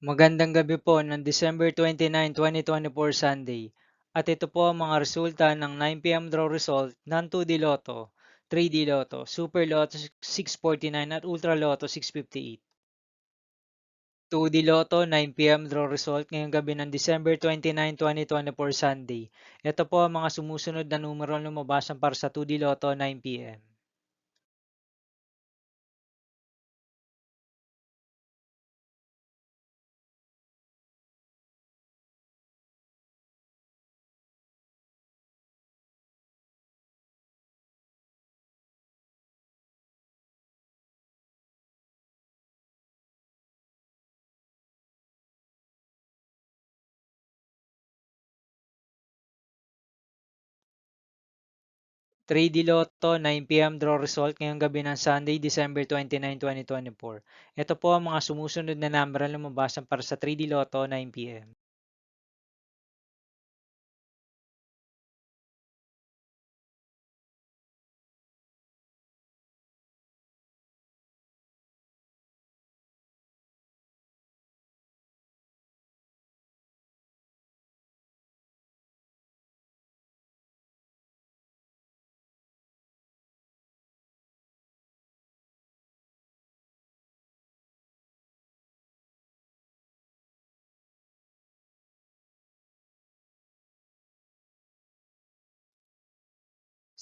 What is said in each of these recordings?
Magandang gabi po ng December 29, 2024 Sunday. At ito po ang mga resulta ng 9 p.m. draw result ng 2D Lotto, 3D Lotto, Super Lotto 649 at Ultra Lotto 658. 2D Lotto 9 p.m. draw result ngayong gabi ng December 29, 2024 Sunday. Ito po ang mga sumusunod na numero lumabasan para sa 2D Lotto 9 p.m. 3D Lotto 9 p.m. draw result ngayong gabi ng Sunday, December 29, 2024. Ito po ang mga sumusunod na number na lumabasan para sa 3D Lotto 9 p.m.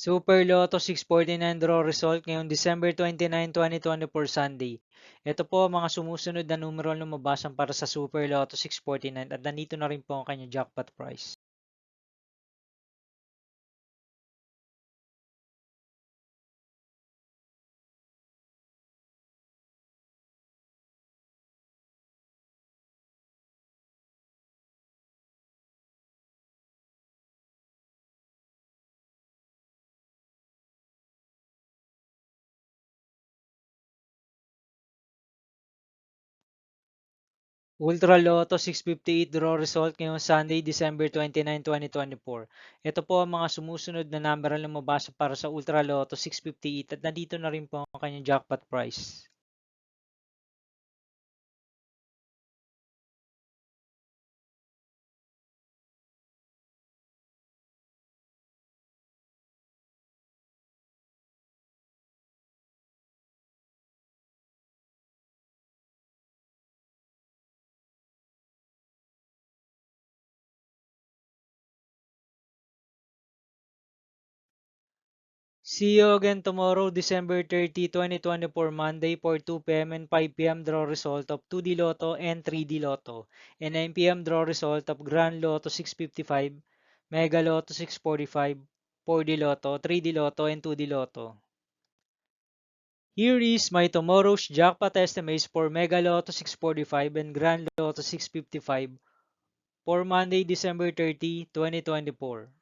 'Super Lotto 649 draw result ngayong December 29, 2024 Sunday. Ito po ang mga sumusunod na numero na lumabasan para sa Super Lotto 649 at nandito na rin po ang kanyang jackpot price. Ultra Lotto 658 draw result ngayong Sunday, December 29, 2024. Ito po ang mga sumusunod na number na lumabas para sa Ultra Lotto 658 at nandito na rin po ang kanyang jackpot price. See you again tomorrow, December 30, 2024, Monday for 2 p.m. and 5 p.m. draw result of 2D Lotto and 3D Lotto, and 9 p.m. draw result of Grand Lotto 655, Mega Lotto 645, 4D Lotto, 3D Lotto, and 2D Lotto. Here is my tomorrow's jackpot estimates for Mega Lotto 645 and Grand Lotto 655 for Monday, December 30, 2024.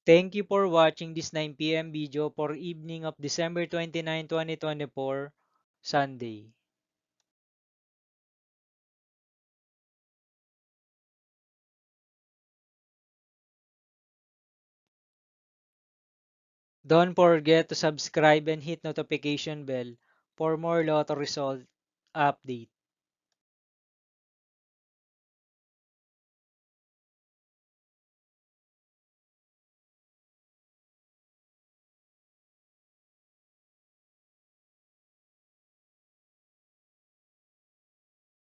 Thank you for watching this 9 p.m. video for evening of December 29, 2024, Sunday. Don't forget to subscribe and hit notification bell for more lotto result update.